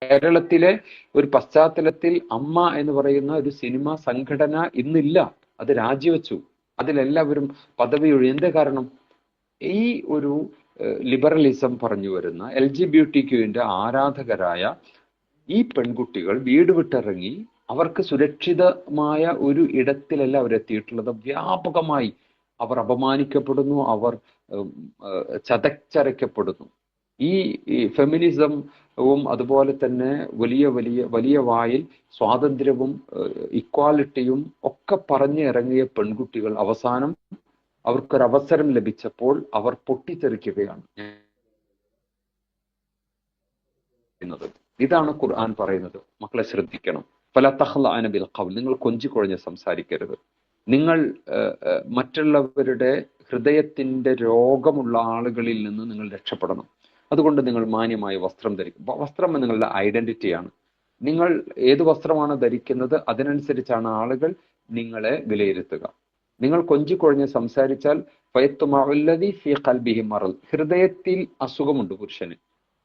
കേരളത്തിലെ ഒരു പശ്ചാത്തലത്തിൽ അമ്മ എന്ന് പറയുന്ന ഒരു സിനിമ സംഘടന ഇന്നില്ല. അത് രാജിവെച്ചു. അതിലെല്ലാവരും പദവി ഒഴിഞ്ഞു. എന്താ കാരണം? ഈ ഒരു ലിബറലിസം പറഞ്ഞു വരുന്ന LGBTQവിന്റെ ആരാധകരായ ഈ പെൺകുട്ടികൾ വീട് വിട്ടിറങ്ങി അവർക്ക് സുരക്ഷിതമായ ഒരു ഇടത്തിലല്ല അവരെത്തിയിട്ടുള്ളത്. വ്യാപകമായി അവർ അപമാനിക്കപ്പെടുന്നു, അവർ ചതച്ചരയ്ക്കപ്പെടുന്നു. ഈ ഫെമിനിസവും അതുപോലെ തന്നെ വലിയ വലിയ വലിയ വായിൽ സ്വാതന്ത്ര്യവും ഇക്വാലിറ്റിയും ഒക്കെ പറഞ്ഞു ഇറങ്ങിയ പെൺകുട്ടികൾ അവസാനം അവർക്കൊരവസരം ലഭിച്ചപ്പോൾ അവർ പൊട്ടിത്തെറിക്കുകയാണ്. ഇതാണ് ഖുർആൻ പറയുന്നത്. മക്കളെ ശ്രദ്ധിക്കണം. ഫലാ തഖ്ളഅന ബിൽ ഖൗൽ, നിങ്ങൾ കൊഞ്ചിക്കുഴഞ്ഞ് സംസാരിക്കരുത്. നിങ്ങൾ മറ്റുള്ളവരുടെ ഹൃദയത്തിന്റെ രോഗമുള്ള ആളുകളിൽ നിന്ന് നിങ്ങൾ രക്ഷപ്പെടണം. അതുകൊണ്ട് നിങ്ങൾ മാന്യമായ വസ്ത്രം ധരിക്കും. വസ്ത്രം നിങ്ങളുടെ ഐഡന്റിറ്റിയാണ്. നിങ്ങൾ ഏത് വസ്ത്രമാണ് ധരിക്കുന്നത് അതിനനുസരിച്ചാണ് ആളുകൾ നിങ്ങളെ വിലയിരുത്തുക. നിങ്ങൾ കൊഞ്ചിക്കുഴഞ്ഞ് സംസാരിച്ചാൽ ഫയത്തുമഅല്ലദി ഫീ ഖൽബിഹി മറദ്, ഹൃദയത്തിൽ അസുഖമുണ്ട് പുരുഷന്.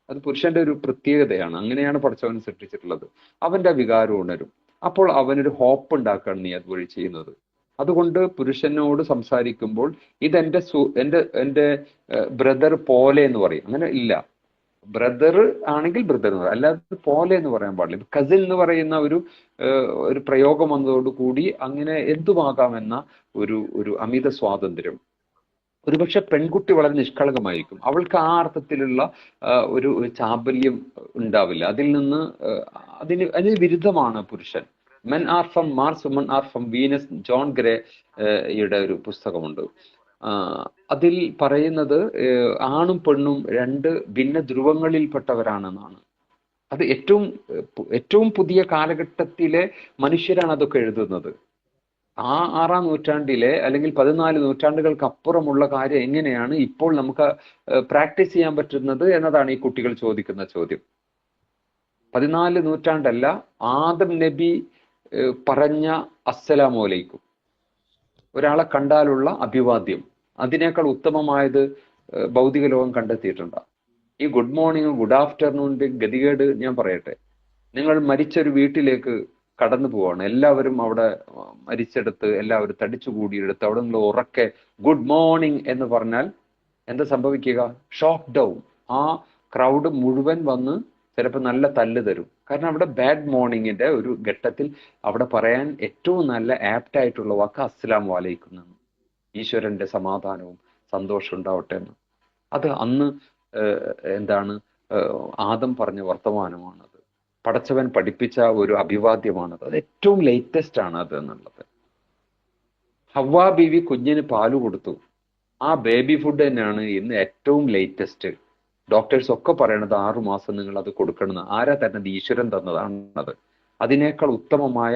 അത് പുരുഷന്റെ ഒരു പ്രത്യേകതയാണ്. അങ്ങനെയാണ് പടച്ചവൻ സൃഷ്ടിച്ചിട്ടുള്ളത്. അവന്റെ വികാരം ഉണരും. അപ്പോൾ അവനൊരു ഹോപ്പ് ഉണ്ടാക്കുകയാണ് നീ അതുവഴി ചെയ്യുന്നത്. അതുകൊണ്ട് പുരുഷനോട് സംസാരിക്കുമ്പോൾ ഇതെന്റെ എന്റെ ബ്രദർ പോലെ എന്ന് പറയും. അങ്ങനെ ഇല്ല. ബ്രദർ ആണെങ്കിൽ ബ്രദർ എന്ന് പറയും, അല്ലാതെ പോലെ എന്ന് പറയാൻ പാടില്ല. കസിൻ എന്ന് പറയുന്ന ഒരു പ്രയോഗം വന്നതോടുകൂടി അങ്ങനെ എന്തുമാകാമെന്ന ഒരു അമിത സ്വാതന്ത്ര്യം. ഒരുപക്ഷെ പെൺകുട്ടി വളരെ നിഷ്കളങ്കമായിരിക്കും. അവൾക്ക് ആ അർത്ഥത്തിലുള്ള ഒരു ചാബല്യം ഉണ്ടാവില്ല. അതിൽ നിന്ന് അതിന് വിരുദ്ധമാണ് പുരുഷൻ. Men are from Mars, woman are from Venus. John ഗ്രേയുടെ ഒരു പുസ്തകമുണ്ട്. അതിൽ പറയുന്നത് ആണും പെണ്ണും രണ്ട് ഭിന്ന ധ്രുവങ്ങളിൽപ്പെട്ടവരാണെന്നാണ്. അത് ഏറ്റവും പുതിയ കാലഘട്ടത്തിലെ മനുഷ്യരാണ് അതൊക്കെ എഴുതുന്നത്. ആ 6-ാം നൂറ്റാണ്ടിലെ അല്ലെങ്കിൽ 14 നൂറ്റാണ്ടുകൾക്ക് അപ്പുറമുള്ള കാര്യം എങ്ങനെയാണ് ഇപ്പോൾ നമുക്ക് പ്രാക്ടീസ് ചെയ്യാൻ പറ്റുന്നത് എന്നതാണ് ഈ കുട്ടികൾ ചോദിക്കുന്ന ചോദ്യം. 14 നൂറ്റാണ്ടല്ല, ആദം നബി പറഞ്ഞ അസ്സലാമു അലൈക്കും, ഒരാളെ കണ്ടാലുള്ള അഭിവാദ്യം, അതിനേക്കാൾ ഉത്തമമായത് ഭൗതിക ലോകം കണ്ടെത്തിയിട്ടുണ്ട്. ഈ ഗുഡ് മോർണിംഗ് ഗുഡ് ആഫ്റ്റർനൂണിന്റെ ഗതികേട് ഞാൻ പറയട്ടെ. നിങ്ങൾ മരിച്ചൊരു വീട്ടിലേക്ക് കടന്നു പോവാണ്. എല്ലാവരും അവിടെ മരിച്ചെടുത്ത് എല്ലാവരും തടിച്ചുകൂടിയെടുത്ത് അവിടെ നിങ്ങൾ ഉറക്കെ ഗുഡ് മോർണിംഗ് എന്ന് പറഞ്ഞാൽ എന്താ സംഭവിക്കുക? Shock down. ആ ക്രൗഡ് മുഴുവൻ വന്ന് ചിലപ്പോൾ നല്ല തല്ല് തരും. കാരണം അവിടെ ബാഡ് മോർണിംഗിന്റെ ഒരു ഘട്ടത്തിൽ അവിടെ പറയാൻ ഏറ്റവും നല്ല ആപ്റ്റ് ആയിട്ടുള്ള വാക്ക് അസ്സലാമു അലൈക്കും എന്നാണ്. ഈശ്വരന്റെ സമാധാനവും സന്തോഷം ഉണ്ടാവട്ടെ എന്ന്. അത് അന്ന് ആദം പറഞ്ഞ വർത്തമാനമാണത്. പടച്ചവൻ പഠിപ്പിച്ച ഒരു അഭിവാദ്യമാണത്. അത് ഏറ്റവും ലേറ്റസ്റ്റ് ആണ് അത് എന്നുള്ളത്. ഹവ്വാ ബീവി കുഞ്ഞിന് പാല് കൊടുത്തു. ആ ബേബി ഫുഡ് തന്നെയാണ് ഇന്ന് ഏറ്റവും ലേറ്റസ്റ്റ്. ഡോക്ടേഴ്സ് ഒക്കെ പറയണത് 6 മാസം നിങ്ങൾ അത് കൊടുക്കണമെന്ന്. ആരാ തരുന്നത്? ഈശ്വരൻ തന്നതാണത്. അതിനേക്കാൾ ഉത്തമമായ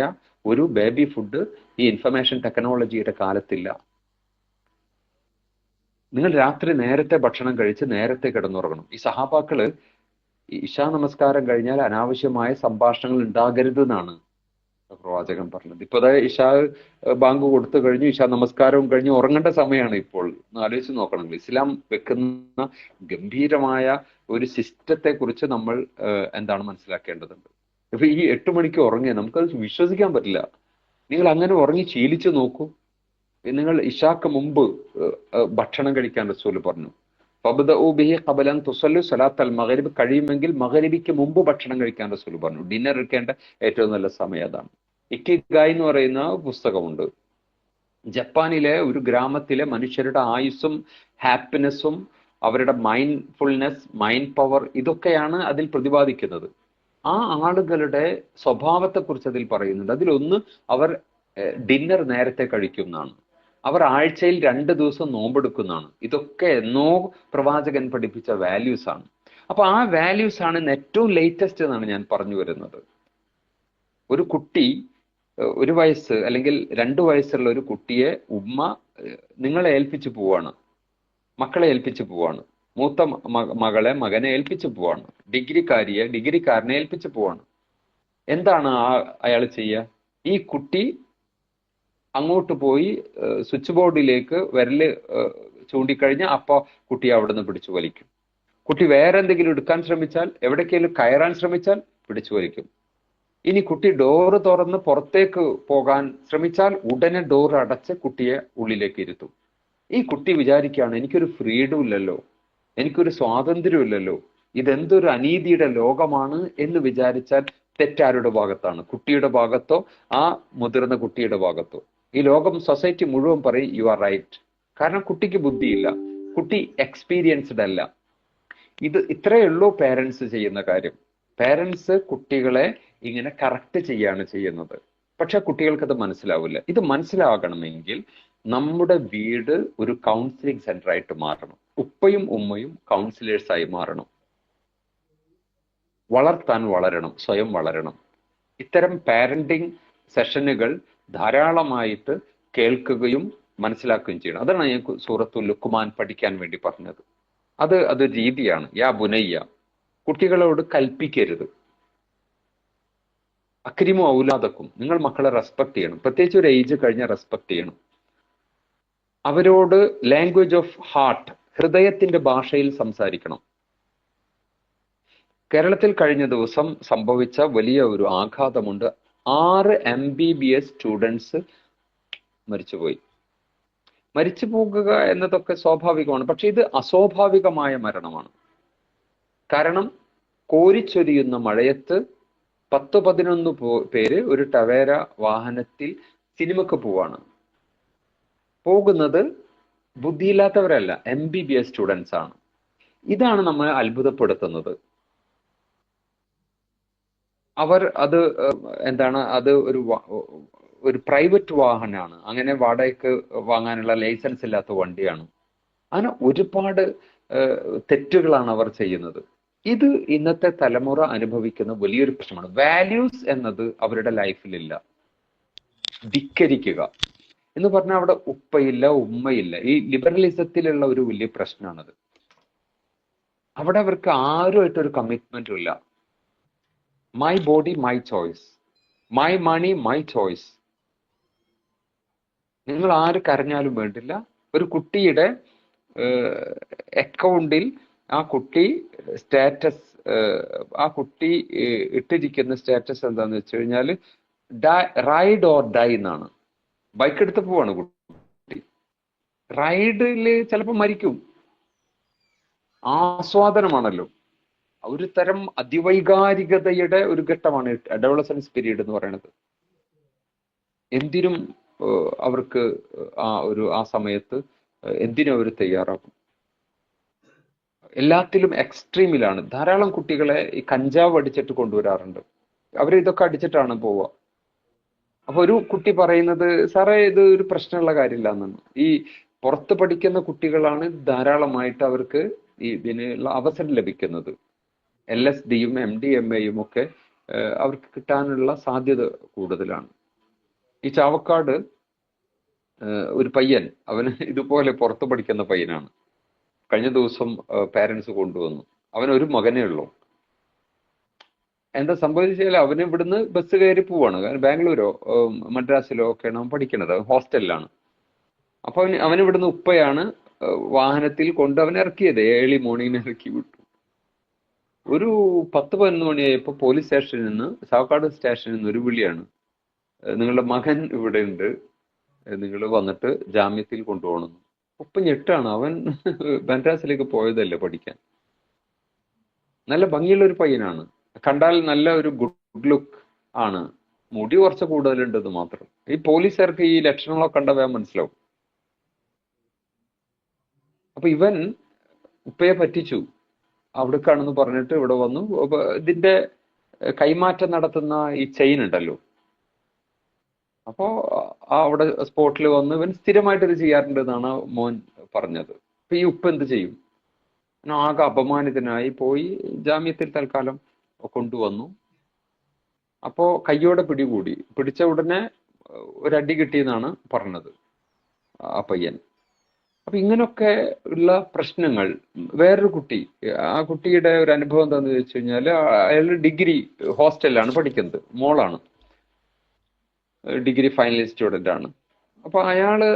ഒരു ബേബി ഫുഡ് ഈ ഇൻഫർമേഷൻ ടെക്നോളജിയുടെ കാലത്തില്ല. നിങ്ങൾ രാത്രി നേരത്തെ ഭക്ഷണം കഴിച്ച് നേരത്തെ കിടന്നുറങ്ങണം. ഈ സഹാബാക്കള് ഇശാ നമസ്കാരം കഴിഞ്ഞാൽ അനാവശ്യമായ സംഭാഷണങ്ങൾ ഉണ്ടാകരുത് എന്നാണ് പ്രവാചകൻ പറഞ്ഞത്. ഇപ്പൊ ഇശാ ബാങ്ക് കൊടുത്തു കഴിഞ്ഞു, ഇശാ നമസ്കാരവും കഴിഞ്ഞ് ഉറങ്ങേണ്ട സമയമാണ് ഇപ്പോൾ. ആലോചിച്ച് നോക്കണം. ഇസ്ലാം വെക്കുന്ന ഗംഭീരമായ ഒരു സിസ്റ്റത്തെ കുറിച്ച് നമ്മൾ മനസ്സിലാക്കേണ്ടതുണ്ട്. ഇപ്പൊ ഈ 8 മണിക്ക് ഉറങ്ങിയ നമുക്കത് വിശ്വസിക്കാൻ പറ്റില്ല. നിങ്ങൾ അങ്ങനെ ഉറങ്ങി ശീലിച്ചു നോക്കൂ. നിങ്ങൾ ഇശാക്ക് മുമ്പ് ഭക്ഷണം കഴിക്കാൻ റസൂല് പറഞ്ഞു. കഴിയുമെങ്കിൽ മഗ്രിബിക്ക് മുമ്പ് ഭക്ഷണം കഴിക്കാൻ റസൂൽ പറഞ്ഞു. ഡിന്നർ എടുക്കേണ്ട ഏറ്റവും നല്ല സമയം അതാണ്. ഇക്കിഗായ് എന്ന് പറയുന്ന പുസ്തകമുണ്ട്. ജപ്പാനിലെ ഒരു ഗ്രാമത്തിലെ മനുഷ്യരുടെ ആയുസ്സും ഹാപ്പിനെസ്സും അവരുടെ മൈൻഡ്ഫുൾനെസ്, മൈൻഡ് പവർ, ഇതൊക്കെയാണ് അതിൽ പ്രതിപാദിക്കുന്നത്. ആ ആളുകളുടെ സ്വഭാവത്തെക്കുറിച്ച് അതിൽ പറയുന്നുണ്ട്. അതിലൊന്ന്, അവർ ഡിന്നർ നേരത്തെ കഴിക്കുന്നതാണ്. അവർ ആഴ്ചയിൽ 2 ദിവസം നോമ്പെടുക്കുന്നതാണ്. ഇതൊക്കെ എന്നോ പ്രവാചകൻ പഠിപ്പിച്ച വാല്യൂസ് ആണ്. അപ്പൊ ആ വാല്യൂസ് ആണ് ഏറ്റവും ലേറ്റസ്റ്റ് എന്നാണ് ഞാൻ പറഞ്ഞു വരുന്നത്. ഒരു കുട്ടി 1 വയസ്സ് അല്ലെങ്കിൽ 2 വയസ്സുള്ള ഒരു കുട്ടിയെ ഉമ്മ നിങ്ങളെ ഏൽപ്പിച്ചു പോവാണ്, മക്കളെ ഏൽപ്പിച്ചു പോവാണ്. മൂത്ത മകനെ ഏൽപ്പിച്ചു പോവാണ്. ഡിഗ്രിക്കാരനെ ഏൽപ്പിച്ചു പോവാണ്. എന്താണ് അയാൾ ചെയ്യുക? ഈ കുട്ടി അങ്ങോട്ട് പോയി സ്വിച്ച് ബോർഡിലേക്ക് വിരല് ചൂണ്ടിക്കഴിഞ്ഞാൽ അപ്പൊ കുട്ടി അവിടെ നിന്ന് പിടിച്ചു വലിക്കും. കുട്ടി വേറെ എന്തെങ്കിലും എടുക്കാൻ ശ്രമിച്ചാൽ, എവിടേക്കെങ്കിലും കയറാൻ ശ്രമിച്ചാൽ പിടിച്ചു വലിക്കും. ഇനി കുട്ടി ഡോറ് തുറന്ന് പുറത്തേക്ക് പോകാൻ ശ്രമിച്ചാൽ ഉടനെ ഡോർ അടച്ച് കുട്ടിയെ ഉള്ളിലേക്ക് ഇരുത്തും. ഈ കുട്ടി വിചാരിക്കുകയാണ്, എനിക്കൊരു ഫ്രീഡം ഇല്ലല്ലോ, എനിക്കൊരു സ്വാതന്ത്ര്യം ഇല്ലല്ലോ, ഇതെന്തൊരു അനീതിയുടെ ലോകമാണ് എന്ന് വിചാരിച്ചാൽ തെറ്റാരുടെ ഭാഗത്താണ്? കുട്ടിയുടെ ഭാഗത്തോ ആ മുതിർന്ന കുട്ടിയുടെ ഭാഗത്തോ? ഈ ലോകം, സൊസൈറ്റി മുഴുവൻ പറയും യു ആർ റൈറ്റ്. കാരണം കുട്ടിക്ക് ബുദ്ധിയില്ല, കുട്ടി എക്സ്പീരിയൻസ്ഡ് അല്ല. ഇത്രയേ ഉള്ളൂ പേരൻസ് ചെയ്യുന്ന കാര്യം. പേരൻസ് കുട്ടികളെ ഇങ്ങനെ കറക്റ്റ് ചെയ്യാണ് ചെയ്യുന്നത്. പക്ഷെ കുട്ടികൾക്കത് മനസ്സിലാവില്ല. ഇത് മനസ്സിലാകണമെങ്കിൽ നമ്മുടെ വീട് ഒരു കൗൺസിലിംഗ് സെന്റർ ആയിട്ട് മാറണം. ഉപ്പയും ഉമ്മയും കൗൺസിലേഴ്സായി മാറണം. വളർത്താൻ വളരണം, സ്വയം വളരണം. ഇത്തരം പാരന്റിങ് സെഷനുകൾ ധാരാളമായിട്ട് കേൾക്കുകയും മനസ്സിലാക്കുകയും ചെയ്യണം. അതാണ് ഞാൻ സൂറത്തുൽ ലുഖ്മാൻ പഠിക്കാൻ വേണ്ടി പറഞ്ഞത്. അത് രീതിയാണ്. യാ ബുനയ്യ, കുട്ടികളോട് കൽപ്പിക്കരുത്. അക്രിമു ഔലാദക്കും, നിങ്ങൾ മക്കളെ റെസ്പെക്ട് ചെയ്യണം. പ്രത്യേകിച്ച് ഒരു ഏജ് കഴിഞ്ഞ റെസ്പെക്ട് ചെയ്യണം. അവരോട് ലാംഗ്വേജ് ഓഫ് ഹാർട്ട്, ഹൃദയത്തിന്റെ ഭാഷയിൽ സംസാരിക്കണം. കേരളത്തിൽ കഴിഞ്ഞ ദിവസം സംഭവിച്ച വലിയ ഒരു ആഘാതമുണ്ട്. 6 MBBS സ്റ്റുഡൻസ് മരിച്ചുപോയി. മരിച്ചു പോകുക എന്നതൊക്കെ സ്വാഭാവികമാണ്. പക്ഷെ ഇത് അസ്വാഭാവികമായ മരണമാണ്. കാരണം കോരിച്ചൊരിയുന്ന മഴയത്ത് 10-11 പേര് ഒരു ടവേര വാഹനത്തിൽ സിനിമക്ക് പോവാണ്. പോകുന്നത് ബുദ്ധിയില്ലാത്തവരല്ല, MBBS സ്റ്റുഡൻസ് ആണ്. ഇതാണ് നമ്മളെ അത്ഭുതപ്പെടുത്തുന്നത്. അവർ അത് അത് ഒരു പ്രൈവറ്റ് വാഹനമാണ്, അങ്ങനെ വാടകയ്ക്ക് വാങ്ങാനുള്ള ലൈസൻസ് ഇല്ലാത്ത വണ്ടിയാണ്. അങ്ങനെ ഒരുപാട് തെറ്റുകളാണ് അവർ ചെയ്യുന്നത്. ഇത് ഇന്നത്തെ തലമുറ അനുഭവിക്കുന്ന വലിയൊരു പ്രശ്നമാണ്. വാല്യൂസ് എന്നത് അവരുടെ ലൈഫിലില്ല. ധിക്കരിക്കുക എന്ന് പറഞ്ഞാൽ അവിടെ ഉപ്പയില്ല, ഉമ്മയില്ല. ഈ ലിബറലിസത്തിലുള്ള ഒരു വലിയ പ്രശ്നമാണത്. അവിടെ അവർക്ക് ആരുമായിട്ടൊരു കമ്മിറ്റ്മെന്റും ഇല്ല. My body my choice, my money my choice. നിങ്ങൾ ആര് കരഞ്ഞാലും വേണ്ടില്ല. ഒരു കുട്ടിയുടെ അക്കൗണ്ടിൽ ആ കുട്ടി സ്റ്റാറ്റസ്, ആ കുട്ടി ഇട്ടിരിക്കുന്ന സ്റ്റാറ്റസ് എന്താന്ന് വെച്ച് കഴിഞ്ഞാൽ റൈഡ് ഓർ ഡൈ എന്നാണ്. ബൈക്ക് എടുത്ത് പോവാണ് കുട്ടി. റൈഡില് ചിലപ്പോൾ മരിക്കും. ആസ്വാദനമാണല്ലോ. ഒരു തരം അതിവൈകാരികതയുടെ ഒരു ഘട്ടമാണ് അഡോളസൻസ് പീരീഡ് എന്ന് പറയുന്നത്. എന്തിനും അവർക്ക് ആ സമയത്ത് എന്തിനും അവർ തയ്യാറാക്കും. എല്ലാത്തിലും എക്സ്ട്രീമിലാണ്. ധാരാളം കുട്ടികളെ ഈ കഞ്ചാവ് അടിച്ചിട്ട് കൊണ്ടുവരാറുണ്ട്. അവർ ഇതൊക്കെ അടിച്ചിട്ടാണ് പോവുക. അപ്പൊ ഒരു കുട്ടി പറയുന്നത്, സാറേ ഇത് ഒരു പ്രശ്നമുള്ള കാര്യമില്ല എന്നാണ്. ഈ പുറത്ത് പഠിക്കുന്ന കുട്ടികളാണ് ധാരാളമായിട്ട് അവർക്ക് ഇതിനുള്ള അവസരം ലഭിക്കുന്നത്. LSDയും MDMAയും ഒക്കെ അവർക്ക് കിട്ടാനുള്ള സാധ്യത കൂടുതലാണ്. ഈ ചാവക്കാട് ഒരു പയ്യൻ, അവന് ഇതുപോലെ പുറത്ത് പഠിക്കുന്ന പയ്യനാണ്. കഴിഞ്ഞ ദിവസം പാരൻസ് കൊണ്ടുവന്നു. അവനൊരു മകനേ ഉള്ളൂ. എന്താ സംഭവിച്ചാൽ അവന് ഇവിടുന്ന് ബസ് കയറി പോവാണ്. കാരണം ബാംഗ്ലൂരോ മദ്രാസിലോ ഒക്കെയാണ് അവൻ പഠിക്കുന്നത്. ഹോസ്റ്റലിലാണ്. അപ്പൊ അവൻ ഇവിടുന്ന് ഉപ്പയാണ് വാഹനത്തിൽ കൊണ്ട് അവൻ ഇറക്കിയത്. ഏർലി മോർണിംഗിന് ഇറക്കി വിട്ടു. ഒരു 10-11 മണിയായപ്പോൾ പോലീസ് സ്റ്റേഷനിൽ നിന്ന്, ചാവക്കാട് സ്റ്റേഷനിൽ നിന്ന് ഒരു വിളിയാണ്, നിങ്ങളുടെ മകൻ ഇവിടെ ഉണ്ട്, നിങ്ങൾ വന്നിട്ട് ജാമ്യത്തിൽ കൊണ്ടുപോകണം. ഉപ്പ ഞെട്ടാണ്. അവൻ മദ്രാസിലേക്ക് പോയതല്ലേ പഠിക്കാൻ. നല്ല ഭംഗിയുള്ള ഒരു പയ്യനാണ്. കണ്ടാൽ നല്ല ഒരു ഗുഡ് ലുക്ക് ആണ്. മുടി കുറച്ച് കൂടുതലുണ്ടെന്ന് മാത്രം. ഈ പോലീസുകാർക്ക് ഈ ലക്ഷണങ്ങളൊക്കെ കണ്ട വേഗം മനസ്സിലാവും. അപ്പൊ ഇവൻ ഉപ്പയെ പറ്റിച്ചു, അവിടേക്കാണെന്ന് പറഞ്ഞിട്ട് ഇവിടെ വന്നു. ഇതിന്റെ കൈമാറ്റം നടത്തുന്ന ഈ ചെയിൻ ഉണ്ടല്ലോ, അപ്പോ അവിടെ സ്പോട്ടിൽ വന്ന് ഇവൻ സ്ഥിരമായിട്ട് ഇത് ചെയ്യാറുണ്ട് എന്നാണ് മോൻ പറഞ്ഞത്. അപ്പൊ ഈ ഉപ്പ എന്ത് ചെയ്യും? ആകെ അപമാനിതനായി പോയി ജാമ്യത്തിൽ തൽക്കാലം കൊണ്ടുവന്നു. അപ്പോ കയ്യോടെ പിടികൂടി. പിടിച്ച ഉടനെ ഒരടി കിട്ടിയെന്നാണ് പറഞ്ഞത് ആ പയ്യൻ. അപ്പൊ ഇങ്ങനൊക്കെ ഉള്ള പ്രശ്നങ്ങൾ. വേറൊരു കുട്ടി, ആ കുട്ടിയുടെ ഒരു അനുഭവം എന്താണെന്ന് വെച്ച് കഴിഞ്ഞാല്, അയാൾ ഡിഗ്രി ഹോസ്റ്റലിലാണ് പഠിക്കുന്നത്. മോളാണ്, ഡിഗ്രി ഫൈനൽ സ്റ്റുഡന്റ് ആണ്. അപ്പൊ അയാള്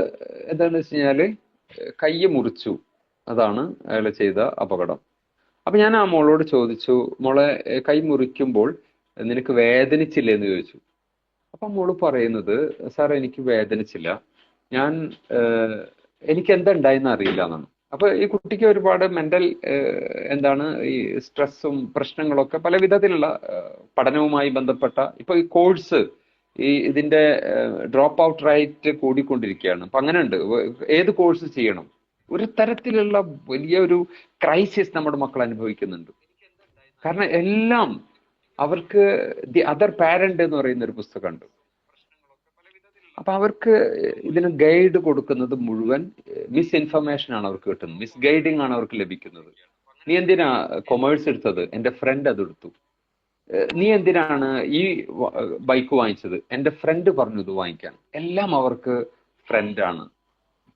എന്താന്ന് വെച്ച് കഴിഞ്ഞാല് കൈ മുറിച്ചു. അതാണ് അയാൾ ചെയ്ത അപകടം. അപ്പൊ ഞാൻ ആ മോളോട് ചോദിച്ചു, മോളെ കൈ മുറിക്കുമ്പോൾ നിനക്ക് വേദനിച്ചില്ലേ എന്ന് ചോദിച്ചു. അപ്പൊ മോള് പറയുന്നത്, സാർ എനിക്ക് വേദനിച്ചില്ല, ഞാൻ എനിക്ക് എന്താ ഉണ്ടായെന്ന് അറിയില്ല എന്നാണ്. അപ്പൊ ഈ കുട്ടിക്ക് ഒരുപാട് മെന്റൽ എന്താണ് ഈ സ്ട്രെസ്സും പ്രശ്നങ്ങളൊക്കെ പല വിധത്തിലുള്ള പഠനവുമായി ബന്ധപ്പെട്ട ഇപ്പൊ ഈ കോഴ്സ് ഇതിന്റെ ഡ്രോപ്പ് ഔട്ട് റേറ്റ് കൂടിക്കൊണ്ടിരിക്കുകയാണ്. അപ്പൊ അങ്ങനെ ഉണ്ട്, ഏത് കോഴ്സ് ചെയ്യണം, ഒരു തരത്തിലുള്ള വലിയൊരു ക്രൈസിസ് നമ്മുടെ മക്കൾ അനുഭവിക്കുന്നുണ്ട്. കാരണം എല്ലാം അവർക്ക് ദി അതർ പാരന്റ് എന്ന് പറയുന്ന ഒരു പുസ്തകമുണ്ട്. അപ്പൊ അവർക്ക് ഇതിന് ഗൈഡ് കൊടുക്കുന്നത് മുഴുവൻ മിസ് ഇൻഫർമേഷൻ ആണ് അവർക്ക് കിട്ടുന്നത്, മിസ് ഗൈഡിങ് ആണ് അവർക്ക് ലഭിക്കുന്നത്. നീ എന്തിനാ കൊമേഴ്സ് എടുത്തത്? എന്റെ ഫ്രണ്ട് അത് എടുത്തു. നീ എന്തിനാണ് ഈ ബൈക്ക് വാങ്ങിച്ചത്? എന്റെ ഫ്രണ്ട് പറഞ്ഞു ഇത് വാങ്ങിക്കാൻ. എല്ലാം അവർക്ക് ഫ്രണ്ടാണ്.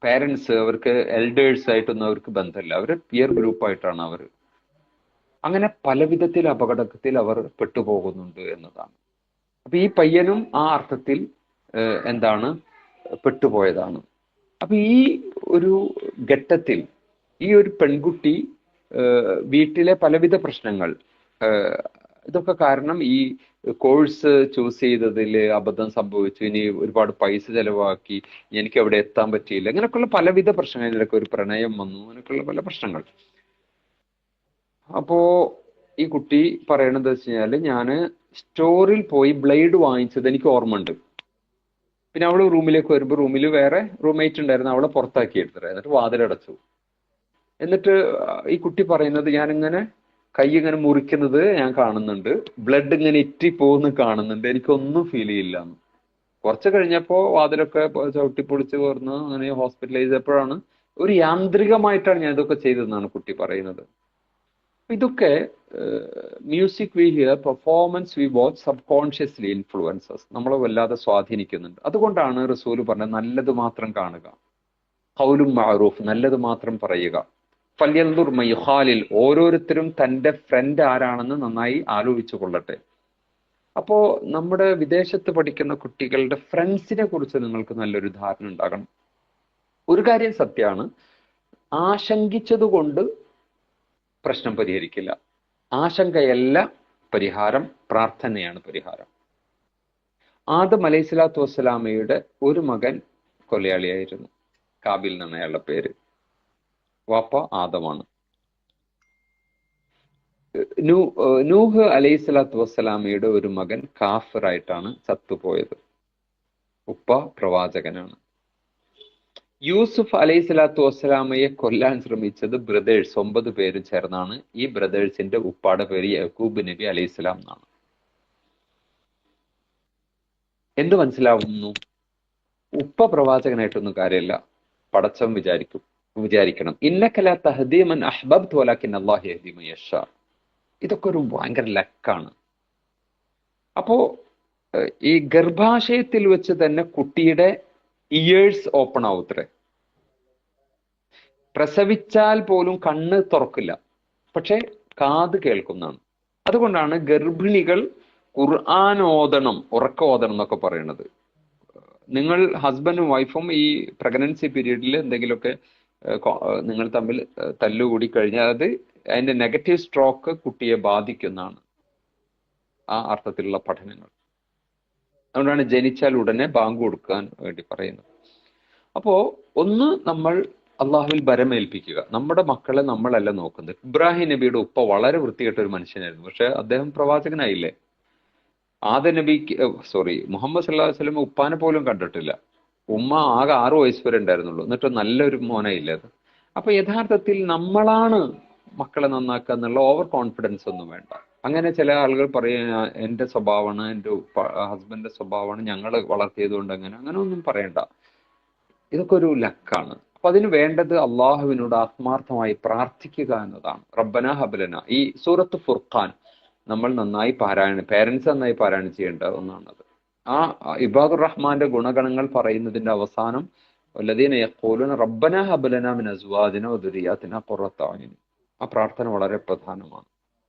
പേരൻസ് അവർക്ക് എൽഡേഴ്സ് ആയിട്ടൊന്നും അവർക്ക് ബന്ധമില്ല, അവര് പിയർ ഗ്രൂപ്പായിട്ടാണ് അവർ. അങ്ങനെ പല വിധത്തിൽ അപകടത്തിൽ അവർ പെട്ടുപോകുന്നുണ്ട് എന്നതാണ്. അപ്പൊ ഈ പയ്യനും ആ അർത്ഥത്തിൽ എന്താണ് പെട്ടുപോയതാണ്. അപ്പൊ ഈ ഒരു ഘട്ടത്തിൽ ഈ ഒരു പെൺകുട്ടി വീട്ടിലെ പലവിധ പ്രശ്നങ്ങൾ, ഇതൊക്കെ കാരണം ഈ കോഴ്സ് ചൂസ് ചെയ്തതിൽ അബദ്ധം സംഭവിച്ചു, ഇനി ഒരുപാട് പൈസ ചെലവാക്കി, എനിക്ക് അവിടെ എത്താൻ പറ്റിയില്ല, ഇങ്ങനെയൊക്കെയുള്ള പലവിധ പ്രശ്നങ്ങൾ, ഇതിലൊക്കെ ഒരു പ്രണയം വന്നു, അങ്ങനെയൊക്കെയുള്ള പല പ്രശ്നങ്ങൾ. അപ്പോ ഈ കുട്ടി പറയണത് വെച്ച് കഴിഞ്ഞാല്, ഞാന് സ്റ്റോറിൽ പോയി ബ്ലേഡ് വാങ്ങിച്ചത് എനിക്ക് ഓർമ്മ ഉണ്ട്. പിന്നെ അവള് റൂമിലേക്ക് വരുമ്പോൾ റൂമിൽ വേറെ റൂംമേറ്റ് ഉണ്ടായിരുന്നു, അവളെ പുറത്താക്കി എടുത്തത്, എന്നിട്ട് വാതിലടച്ചു. എന്നിട്ട് ഈ കുട്ടി പറയുന്നത്, ഞാനിങ്ങനെ കൈ ഇങ്ങനെ മുറിക്കുന്നത് ഞാൻ കാണുന്നുണ്ട്, ബ്ലഡ് ഇങ്ങനെ ഇറ്റി പോകുന്ന കാണുന്നുണ്ട്, എനിക്കൊന്നും ഫീൽ ചെയ്യില്ല. കുറച്ച് കഴിഞ്ഞപ്പോ വാതിലൊക്കെ ചവിട്ടിപ്പൊളിച്ച് പോർന്ന് അങ്ങനെ ഹോസ്പിറ്റലൈസ് ചെയ്തപ്പോഴാണ്, ഒരു യാന്ത്രികമായിട്ടാണ് ഞാൻ ഇതൊക്കെ ചെയ്തതെന്നാണ് കുട്ടി പറയുന്നത്. ഇതൊക്കെ music we hear, performance we watch, subconsciously influences, നമ്മളെ വല്ലാതെ സ്വാധീനിക്കുന്നുണ്ട്. അതുകൊണ്ടാണ് റസൂല് പറഞ്ഞത് നല്ലത് മാത്രം കാണുക, ഖൗലും മഅറൂഫ്, നല്ലത് മാത്രം പറയുക, ഫല്യൻദുർ മയ്ഹാലിൽ, ഓരോരുത്തരും തന്റെ ഫ്രണ്ട് ആരാണെന്ന് നന്നായി ആലോചിച്ചു കൊള്ളട്ടെ. അപ്പോ നമ്മുടെ വിദേശത്ത് പഠിക്കുന്ന കുട്ടികളുടെ ഫ്രണ്ട്സിനെ കുറിച്ച് നിങ്ങൾക്ക് നല്ലൊരു ധാരണ ഉണ്ടാകണം. ഒരു കാര്യം സത്യമാണ്, ആശങ്കിച്ചതുകൊണ്ട് പ്രശ്നം പരിഹരിക്കില്ല. ആശങ്കയല്ല പരിഹാരം, പ്രാർത്ഥനയാണ് പരിഹാരം. ആദം അലൈഹിസ്സലാത്തു വസ്സലാമയുടെ ഒരു മകൻ കൊലയാളിയായിരുന്നു, കാബിൽ എന്നാണ് അയാളുടെ പേര്. വാപ്പ ആദമാണ്. നൂഹ് അലൈഹിസ്സലാത്തു വസ്സലാമയുടെ ഒരു മകൻ കാഫിറായിട്ടാണ് ചത്തുപോയത്, ഉപ്പ പ്രവാചകനാണ്. യൂസുഫ് അലൈഹിസ്സലാത്തു വസ്സലാമയെ കൊല്ലാൻ ശ്രമിച്ചത് ബ്രദേഴ്സ് 9 പേരും ചേർന്നാണ്. ഈ ബ്രദേഴ്സിന്റെ ഉപ്പാടെ പേര് യക്കൂബ് നബി അലൈഹിസ്സലാം എന്നാണ്. എന്ത് മനസ്സിലാവുന്നു? ഉപ്പ പ്രവാചകനായിട്ടൊന്നും കാര്യമില്ല, പടച്ചവൻ വിചാരിക്കണം. ഇന്നക ലാ തഹ്ദീ മൻ അഹ്ബബ്ത വലാകിൻ അല്ലാഹു യഹ്ദീ മൻ യശാ. ഇതൊക്കെ ഒരു ഭയങ്കര ലക്കാണ്. അപ്പോ ഈ ഗർഭാശയത്തിൽ വെച്ച് തന്നെ കുട്ടിയുടെ ഇയേഴ്സ് ഓപ്പൺ ആവുത്രേ. പ്രസവിച്ചാൽ പോലും കണ്ണ് തുറക്കില്ല, പക്ഷെ കാത് കേൾക്കുന്നതാണ്. അതുകൊണ്ടാണ് ഗർഭിണികൾ ഖുർആൻ ഓതണം, ഉറക്ക ഓതണം എന്നൊക്കെ പറയുന്നത്. നിങ്ങൾ ഹസ്ബൻഡും വൈഫും ഈ പ്രഗ്നൻസി പീരീഡിൽ എന്തെങ്കിലുമൊക്കെ നിങ്ങൾ തമ്മിൽ തല്ലുകൂടി കഴിഞ്ഞാൽ അതിന്റെ നെഗറ്റീവ് സ്ട്രോക്ക് കുട്ടിയെ ബാധിക്കുന്നതാണ്, ആ അർത്ഥത്തിലുള്ള പഠനങ്ങൾ. അതുകൊണ്ടാണ് ജനിച്ചാൽ ഉടനെ ബാങ്ക് കൊടുക്കാൻ വേണ്ടി പറയുന്നത്. അപ്പോ ഒന്ന് നമ്മൾ അള്ളാഹുവിൽ ഭരമേൽപ്പിക്കുക. നമ്മുടെ മക്കളെ നമ്മളല്ല നോക്കുന്നത്. ഇബ്രാഹിം നബിയുടെ ഉപ്പ വളരെ വൃത്തികെട്ട ഒരു മനുഷ്യനായിരുന്നു, പക്ഷെ അദ്ദേഹം പ്രവാചകനായില്ലേ. മുഹമ്മദ് സല്ലല്ലാഹു അലൈഹി വസല്ലം ഉപ്പാനെ പോലും കണ്ടിട്ടില്ല. ഉമ്മ ആകെ 6 വയസ്സ് വരെ ഉണ്ടായിരുന്നുള്ളൂ, എന്നിട്ട് നല്ലൊരു മോനായില്ലേ അത്. അപ്പൊ യഥാർത്ഥത്തിൽ നമ്മളാണ് മക്കളെ നന്നാക്കുക എന്നുള്ള ഓവർ കോൺഫിഡൻസ് ഒന്നും വേണ്ട. അങ്ങനെ ചില ആളുകൾ പറയുക, എന്റെ സ്വഭാവമാണ്, എന്റെ ഹസ്ബൻഡിന്റെ സ്വഭാവമാണ്, ഞങ്ങൾ വളർത്തിയത് കൊണ്ട് അങ്ങനെ ഒന്നും പറയണ്ട. ഇതൊക്കെ ഒരു ലക്കാണ്. അപ്പൊ അതിന് വേണ്ടത് അള്ളാഹുവിനോട് ആത്മാർത്ഥമായി പ്രാർത്ഥിക്കുക എന്നതാണ്. റബ്ബന ഹബ്ലന, ഈ സൂറത്ത് ഫുർഖാൻ നമ്മൾ നന്നായി പേരൻസ് നന്നായി പാരായണം ചെയ്യേണ്ട ഒന്നാണത്. ആ ഇബാദുർ റഹ്മാന്റെ ഗുണഗണങ്ങൾ പറയുന്നതിന്റെ അവസാനം വല്ലദീന യഖൂലൂന റബ്ബന ഹബ്ലന മിൻ അസ്വാജിന വദുരിയാതിന ഖുറത അയ്യുൻ, ആ പ്രാർത്ഥന വളരെ പ്രധാനമാണ്.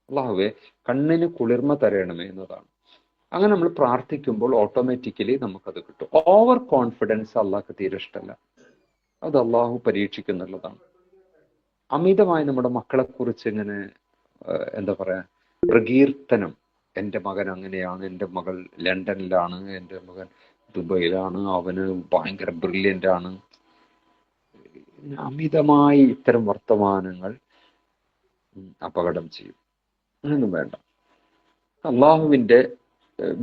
അള്ളാഹുവേ കണ്ണിന് കുളിർമ തരണമേ എന്നതാണ്. അങ്ങനെ നമ്മൾ പ്രാർത്ഥിക്കുമ്പോൾ ഓട്ടോമാറ്റിക്കലി നമുക്കത് കിട്ടും. ഓവർ കോൺഫിഡൻസ് അള്ളാഹ്ക്ക് തീരെ ഇഷ്ടമല്ല, അത് അള്ളാഹു പരീക്ഷിക്കുന്നുള്ളതാണ്. അമിതമായി നമ്മുടെ മക്കളെ കുറിച്ച് ഇങ്ങനെ എന്താ പറയാ പ്രകീർത്തനം, എൻ്റെ മകൻ അങ്ങനെയാണ്, എൻ്റെ മകൾ ലണ്ടനിലാണ്, എൻ്റെ മകൻ ദുബൈയിലാണ്, അവന് ഭയങ്കര ബ്രില്യൻ്റ് ആണ്. അമിതമായി ഇത്തരം വർത്തമാനങ്ങൾ അപകടം ചെയ്യും. അങ്ങനൊന്നും വേണ്ട. അള്ളാഹുവിൻ്റെ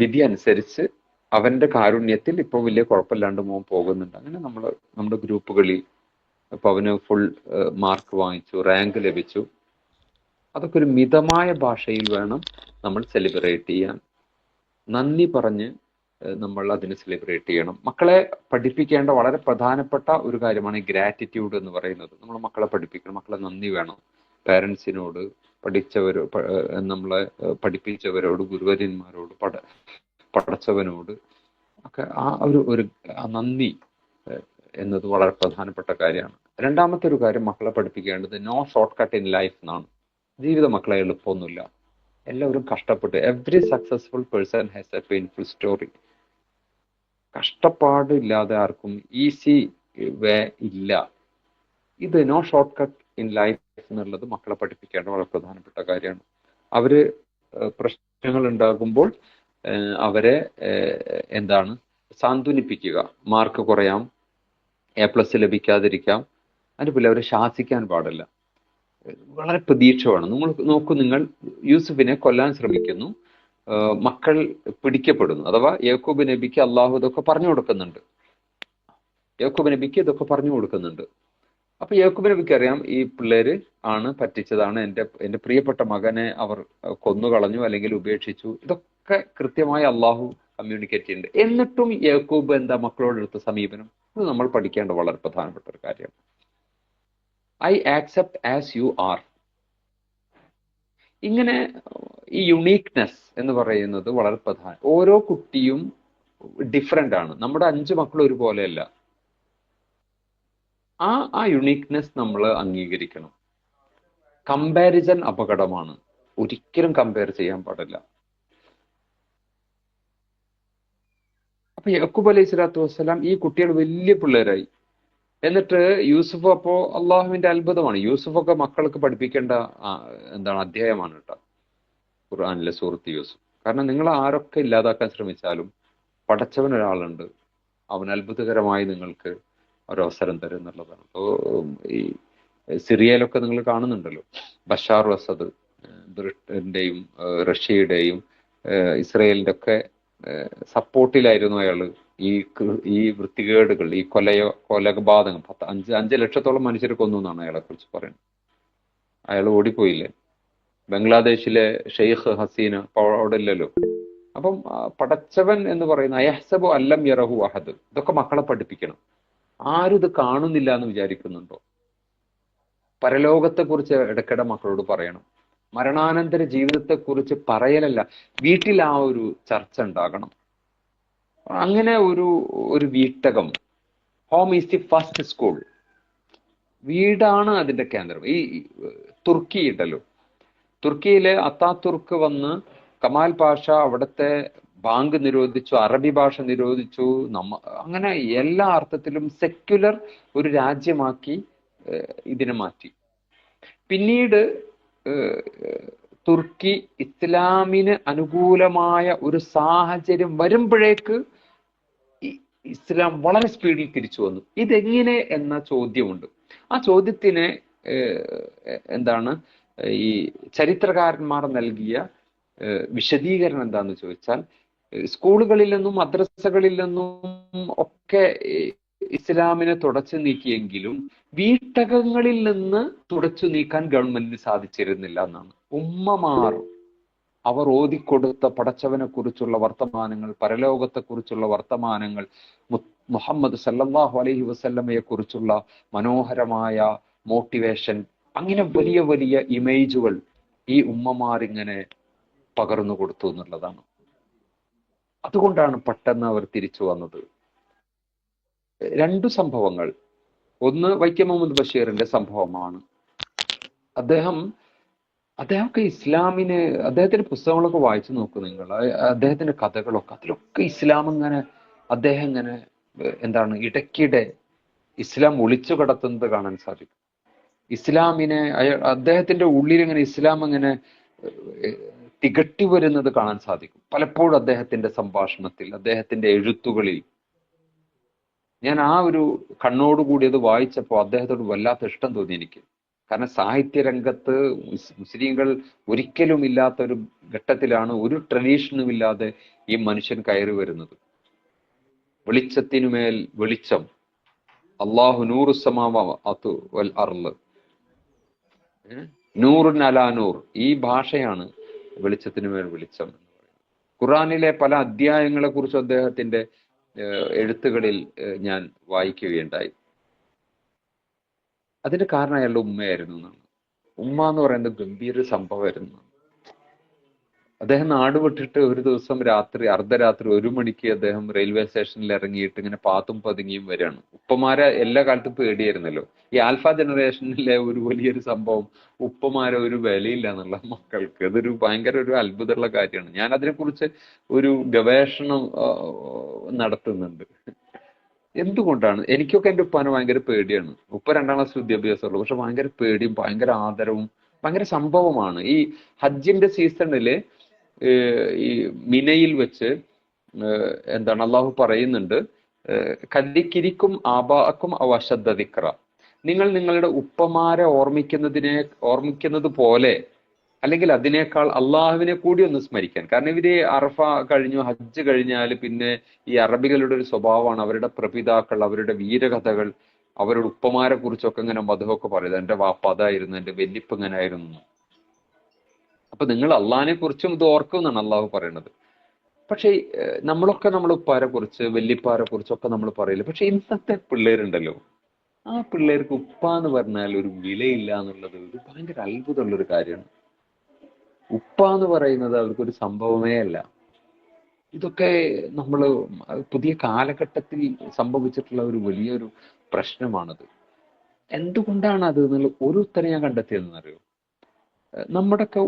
വിധി അനുസരിച്ച് അവൻ്റെ കാരുണ്യത്തിൽ ഇപ്പോൾ വലിയ കുഴപ്പമില്ലാണ്ട് മോൻ പോകുന്നുണ്ട്. അങ്ങനെ നമ്മുടെ ഗ്രൂപ്പുകളിൽ ഇപ്പോൾ അവന് ഫുൾ മാർക്ക് വാങ്ങിച്ചു, റാങ്ക് ലഭിച്ചു. അതൊക്കെ ഒരു മിതമായ ഭാഷയിൽ വേണം നമ്മൾ സെലിബ്രേറ്റ് ചെയ്യാൻ. നന്ദി പറഞ്ഞ് നമ്മൾ അതിന് സെലിബ്രേറ്റ് ചെയ്യണം. മക്കളെ പഠിപ്പിക്കേണ്ട വളരെ പ്രധാനപ്പെട്ട ഒരു കാര്യമാണ് ഈ ഗ്രാറ്റിറ്റ്യൂഡ് എന്ന് പറയുന്നത്. നമ്മൾ മക്കളെ പഠിപ്പിക്കണം. മക്കളെ നന്ദി വേണം പാരൻസിനോട്, നമ്മളെ പഠിപ്പിച്ചവരോട്, ഗുരുവര്യന്മാരോട്, പഠിച്ചവനോട് ഒക്കെ ഒരു നന്ദി എന്നത് വളരെ പ്രധാനപ്പെട്ട കാര്യമാണ്. രണ്ടാമത്തെ ഒരു കാര്യം മക്കളെ പഠിപ്പിക്കേണ്ടത് no shortcut in life എന്നാണ്. ജീവിതം മക്കളെ എളുപ്പമൊന്നുമില്ല, എല്ലാവരും കഷ്ടപ്പെട്ട്. Every successful person has a painful story. കഷ്ടപ്പാടില്ലാതെ ആർക്കും ഈസി വേ ഇല്ല. ഇത് no shortcut in life എന്നുള്ളത് മക്കളെ പഠിപ്പിക്കേണ്ട വളരെ പ്രധാനപ്പെട്ട കാര്യമാണ്. അവര് പ്രശ്നങ്ങൾ ഉണ്ടാകുമ്പോൾ അവരെ സാന്ത്വനിപ്പിക്കുക. മാർക്ക് കുറയാം, A+ ലഭിക്കാതിരിക്കാം, അതിനുപോലെ അവരെ ശാസിക്കാൻ പാടില്ല. വളരെ പ്രതീക്ഷ വേണം. നിങ്ങൾ യൂസുഫിനെ കൊല്ലാൻ ശ്രമിക്കുന്നു, മക്കൾ പിടിക്കപ്പെടുന്നു. അഥവാ യാക്കൂബ് നബിക്ക് അള്ളാഹു ഇതൊക്കെ പറഞ്ഞു കൊടുക്കുന്നുണ്ട്. അപ്പൊ യാക്കൂബ് നബിക്ക് അറിയാം ഈ പിള്ളേര് ആണ് പറ്റിച്ചതാണ്, എൻ്റെ പ്രിയപ്പെട്ട മകനെ അവർ കൊന്നുകളഞ്ഞു അല്ലെങ്കിൽ ഉപേക്ഷിച്ചു. ഇതൊക്കെ കൃത്യമായി അള്ളാഹു കമ്മ്യൂണിക്കേറ്റ് ചെയ്യുന്നുണ്ട്. എന്നിട്ടും യാക്കൂബ് മക്കളോടെടുത്ത സമീപനം, ഇത് നമ്മൾ പഠിക്കേണ്ട വളരെ പ്രധാനപ്പെട്ട ഒരു കാര്യമാണ്. I accept as you are. ഇങ്ങനെ ഈ യുണീക്നെസ് എന്ന് പറയുന്നത് വളരെ പ്രധാനം. ഓരോ കുട്ടിയും ഡിഫറെൻ്റ് ആണ്. നമ്മുടെ 5 മക്കൾ ഒരുപോലെയല്ല. ആ യുണീക്നെസ് നമ്മൾ അംഗീകരിക്കണം. കമ്പാരിസൺ അപകടമാണ്. ഒരിക്കലും കമ്പയർ ചെയ്യാൻ പാടില്ല. അപ്പൊ യാക്കൂബ് അലൈഹി സ്വലാത്തു വസ്സലാം ഈ കുട്ടികൾ വലിയ പിള്ളേരായി. എന്നിട്ട് യൂസുഫ്, അപ്പോ അള്ളാഹുവിന്റെ അത്ഭുതമാണ്. യൂസുഫൊക്കെ മക്കൾക്ക് പഠിപ്പിക്കേണ്ട അധ്യായമാണ് കേട്ടോ ഖുർആനിലെ സൂറത്ത് യൂസുഫ്. കാരണം നിങ്ങൾ ആരൊക്കെ ഇല്ലാതാക്കാൻ ശ്രമിച്ചാലും പടച്ചവൻ ഒരാളുണ്ട്, അവൻ അത്ഭുതകരമായി നിങ്ങൾക്ക് ഒരവസരം തരും എന്നുള്ളതാണ്. അപ്പോൾ ഈ സിറിയയിലൊക്കെ നിങ്ങൾ കാണുന്നുണ്ടല്ലോ, ബഷാർ അസദ്, ബ്രിട്ടന്റെയും റഷ്യയുടെയും ഇസ്രയേലിന്റെ ഒക്കെ സപ്പോർട്ടിലായിരുന്നു അയാള്. ഈ വൃത്തികേടുകൾ, ഈ കൊലപാതകം 5 ലക്ഷത്തോളം മനുഷ്യരെ കൊന്നു എന്നാണ് അയാളെ കുറിച്ച് പറയുന്നത്. അയാൾ ഓടിപ്പോയില്ലേ? ബംഗ്ലാദേശിലെ ഷെയ്ഖ് ഹസീന അവിടെ ഇല്ലല്ലോ. അപ്പം പടച്ചവൻ എന്ന് പറയുന്ന അയഹ്സബു അല്ലം യറഹു അഹദ്. ഇതൊക്കെ മക്കളെ പഠിപ്പിക്കണം. ആരും ഇത് കാണുന്നില്ല എന്ന് വിചാരിക്കുന്നുണ്ടോ? പരലോകത്തെക്കുറിച്ച് ഇടയ്ക്കിടെ മക്കളോട് പറയണം. മരണാനന്തര ജീവിതത്തെക്കുറിച്ച് പറയലല്ല, വീട്ടിൽ ആ ഒരു ചർച്ച ഉണ്ടാകണം. അങ്ങനെ ഒരു വീട്ടകം, home is the first school. വീടാണ് അതിന്റെ കേന്ദ്രം. ഈ തുർക്കി ഉണ്ടല്ലോ, തുർക്കിയിലെ അത്താതുർക്ക് വന്ന് കമാൽ പാഷ അവിടുത്തെ ബാങ്ക് നിരോധിച്ചു, അറബി ഭാഷ നിരോധിച്ചു. അങ്ങനെ എല്ലാ അർത്ഥത്തിലും സെക്യുലർ ഒരു രാജ്യമാക്കി ഇതിനെ മാറ്റി. പിന്നീട് തുർക്കി ഇസ്ലാമിന് അനുകൂലമായ ഒരു സാഹചര്യം വരുമ്പോഴേക്ക് ഇസ്ലാം വളരെ സ്പീഡിൽ തിരിച്ചു വന്നു. ഇതെങ്ങനെ എന്ന ചോദ്യമുണ്ട്. ആ ചോദ്യത്തിന് ഈ ചരിത്രകാരന്മാർ നൽകിയ വിശദീകരണം എന്താന്ന് ചോദിച്ചാൽ, സ്കൂളുകളിൽ നിന്നും മദ്രസകളിൽ നിന്നും ഒക്കെ ഇസ്ലാമിനെ തുടച്ചു നീക്കിയെങ്കിലും വീട്ടകങ്ങളിൽ നിന്ന് തുടച്ചു നീക്കാൻ ഗവൺമെന്റിന് സാധിച്ചിരുന്നില്ല എന്നാണ്. ഉമ്മമാർ അവർ ഓതിക്കൊടുത്ത പടച്ചവനെ കുറിച്ചുള്ള വർത്തമാനങ്ങൾ, പരലോകത്തെ കുറിച്ചുള്ള വർത്തമാനങ്ങൾ, മുഹമ്മദ് സല്ലല്ലാഹു അലൈഹി വസല്ലമയെ കുറിച്ചുള്ള മനോഹരമായ മോട്ടിവേഷൻ, അങ്ങനെ വലിയ വലിയ ഇമേജുകൾ ഈ ഉമ്മമാരിങ്ങനെ പകർന്നു കൊടുത്തു എന്നുള്ളതാണ്. അതുകൊണ്ടാണ് പെട്ടെന്ന് അവർ തിരിച്ചു വന്നത്. 2 സംഭവങ്ങൾ. ഒന്ന് വൈക്കം മുഹമ്മദ് ബഷീറിന്റെ സംഭവമാണ്. അദ്ദേഹമൊക്കെ ഇസ്ലാമിന്, അദ്ദേഹത്തിന്റെ പുസ്തകങ്ങളൊക്കെ വായിച്ചു നോക്കൂ നിങ്ങൾ, അദ്ദേഹത്തിന്റെ കഥകളൊക്കെ, അതിലൊക്കെ ഇസ്ലാം ഇങ്ങനെ അദ്ദേഹം ഇങ്ങനെ ഇടയ്ക്കിടെ ഇസ്ലാം ഒളിച്ചു കടത്തുന്നത് കാണാൻ സാധിക്കും. ഇസ്ലാമിനെ അദ്ദേഹത്തിന്റെ ഉള്ളിൽ ഇങ്ങനെ ഇസ്ലാം ഇങ്ങനെ തികട്ടി വരുന്നത് കാണാൻ സാധിക്കും. പലപ്പോഴും അദ്ദേഹത്തിന്റെ സംഭാഷണത്തിൽ, അദ്ദേഹത്തിന്റെ എഴുത്തുകളിൽ ഞാൻ ആ ഒരു കണ്ണോടുകൂടി അത് വായിച്ചപ്പോൾ അദ്ദേഹത്തോട് വല്ലാത്ത ഇഷ്ടം തോന്നി എനിക്ക്. കാരണം സാഹിത്യ രംഗത്ത് മുസ്ലിങ്ങൾ ഒരിക്കലും ഇല്ലാത്ത ഒരു ഘട്ടത്തിലാണ്, ഒരു ട്രഡീഷനും ഇല്ലാതെ ഈ മനുഷ്യൻ കയറി വരുന്നത്. വെളിച്ചത്തിനുമേൽ വെളിച്ചം, അള്ളാഹു നൂറു സമാവാതു വൽ അർള്, നൂറുൻ അലാ നൂർ, ഈ ഭാഷയാണ് വെളിച്ചത്തിനുമേൽ വെളിച്ചം എന്ന് പറയുന്നത്. ഖുറാനിലെ പല അധ്യായങ്ങളെ കുറിച്ച് അദ്ദേഹത്തിന്റെ എഴുത്തുകളിൽ ഞാൻ വായിക്കുകയുണ്ടായി. അതിന്റെ കാരണം അയാളുടെ ഉമ്മയായിരുന്നു എന്നാണ്. ഉമ്മ എന്ന് പറയുന്നത് ഗംഭീര സംഭവമായിരുന്നു. അദ്ദേഹം നാട് വിട്ടിട്ട് ഒരു ദിവസം രാത്രി, അർദ്ധരാത്രി 1 മണിക്ക് അദ്ദേഹം റെയിൽവേ സ്റ്റേഷനിൽ ഇറങ്ങിയിട്ട് ഇങ്ങനെ പാത്തും പതുങ്ങിയും വരികയാണ്. ഉപ്പമാരെ എല്ലാ കാലത്തും പേടിയായിരുന്നല്ലോ. ഈ ആൽഫ ജനറേഷനിലെ ഒരു വലിയൊരു സംഭവം, ഉപ്പമാരെ ഒരു വിലയില്ല എന്നുള്ള മക്കൾക്ക്. അതൊരു ഭയങ്കര ഒരു അത്ഭുതമുള്ള കാര്യമാണ്. ഞാൻ അതിനെക്കുറിച്ച് ഒരു ഗവേഷണം നടത്തുന്നുണ്ട്. എന്തുകൊണ്ടാണ്? എനിക്കൊക്കെ എൻ്റെ ഉപ്പാനെ ഭയങ്കര പേടിയാണ്. ഉപ്പ 2ാം ക്ലാസ് വിദ്യാഭ്യാസമുള്ളൂ, പക്ഷെ ഭയങ്കര പേടിയും ഭയങ്കര ആദരവും ഭയങ്കര സംഭവമാണ്. ഈ ഹജ്ജിന്റെ സീസണില് ഈ മിനയിൽ വെച്ച് എന്താണ് അള്ളാഹു പറയുന്നുണ്ട്, കല്ലിക്കിരിക്കും ആബാക്കും അവശദ്ദ ദിക്ര, നിങ്ങൾ നിങ്ങളുടെ ഉപ്പമാരെ ഓർമ്മിക്കുന്നത് പോലെ, അല്ലെങ്കിൽ അതിനേക്കാൾ അള്ളാഹുവിനെ കൂടി ഒന്ന് സ്മരിക്കാൻ. കാരണം ഇവര് അറഫ കഴിഞ്ഞു, ഹജ്ജ് കഴിഞ്ഞാൽ പിന്നെ ഈ അറബികളുടെ ഒരു സ്വഭാവമാണ്, അവരുടെ പ്രപിതാക്കൾ, അവരുടെ വീരകഥകൾ, അവരുടെ ഉപ്പമാരെ കുറിച്ചൊക്കെ ഇങ്ങനെ മധുവൊക്കെ പറയുന്നത്. എൻ്റെ വാപ്പ അതായിരുന്നു, എൻ്റെ വല്യപ്പ ഇങ്ങനെ ആയിരുന്നു. അപ്പൊ നിങ്ങൾ അള്ളാഹിനെ കുറിച്ചും ഇത് ഓർക്കും എന്നാണ് അള്ളാഹു പറയുന്നത്. പക്ഷെ നമ്മളൊക്കെ നമ്മളെ ഉപ്പാരെ കുറിച്ച്, വല്യപ്പാരെ കുറിച്ചൊക്കെ നമ്മൾ പറയില്ല. പക്ഷെ ഇന്നത്തെ പിള്ളേരുണ്ടല്ലോ, ആ പിള്ളേർക്ക് ഉപ്പ എന്ന് പറഞ്ഞാൽ ഒരു വിലയില്ല എന്നുള്ളത് ഒരു ഭയങ്കര അത്ഭുതമുള്ള ഒരു കാര്യമാണ്. ഉപ്പ എന്ന് പറയുന്നത് അവർക്കൊരു സംഭവമേ അല്ല. ഇതൊക്കെ നമ്മൾ പുതിയ കാലഘട്ടത്തിൽ സംഭവിച്ചിട്ടുള്ള ഒരു വലിയൊരു പ്രശ്നമാണത്. എന്തുകൊണ്ടാണ് അത് എന്നുള്ള ഒരു ഉത്തരം ഞാൻ കണ്ടെത്തിയതെന്ന് അറിയോ? നമ്മുടെയൊക്കെ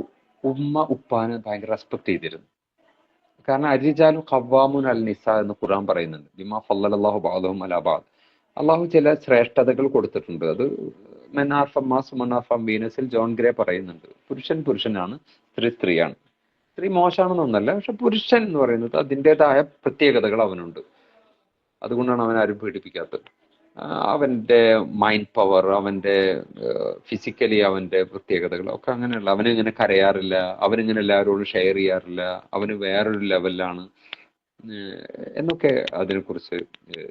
ഉമ്മ ഉപ്പാനെ ഭയങ്കര റെസ്പെക്ട് ചെയ്തിരുന്നു. കാരണം അരിജാലു ഖവ്വാമുൻ അൽ നിസ എന്ന് ഖുർആൻ പറയുന്നുണ്ട്. ബിമാ ഫല്ലല്ലാഹു ബഅദഹും അലാ ബഅദ്. അള്ളാഹു ചില ശ്രേഷ്ഠതകൾ കൊടുത്തിട്ടുണ്ട്. അത് വീനസിൽ ജോൺ ഗ്രേ പറയുന്നുണ്ട്. പുരുഷൻ പുരുഷനാണ്, സ്ത്രീ സ്ത്രീയാണ്. സ്ത്രീ മോശമാണെന്നൊന്നല്ല, പക്ഷെ പുരുഷൻ എന്ന് പറയുന്നത് അതിൻ്റെതായ പ്രത്യേകതകൾ അവനുണ്ട്. അതുകൊണ്ടാണ് അവൻ ആരും പീഡിപ്പിക്കാത്തത്. അവൻ്റെ മൈൻഡ് പവർ, അവൻ്റെ ഫിസിക്കലി അവൻ്റെ പ്രത്യേകതകൾ ഒക്കെ അങ്ങനെയുള്ള, അവനിങ്ങനെ കരയാറില്ല, അവനിങ്ങനെ എല്ലാവരോടും ഷെയർ ചെയ്യാറില്ല, അവന് വേറൊരു ലെവലിലാണ് എന്നൊക്കെ അതിനെക്കുറിച്ച്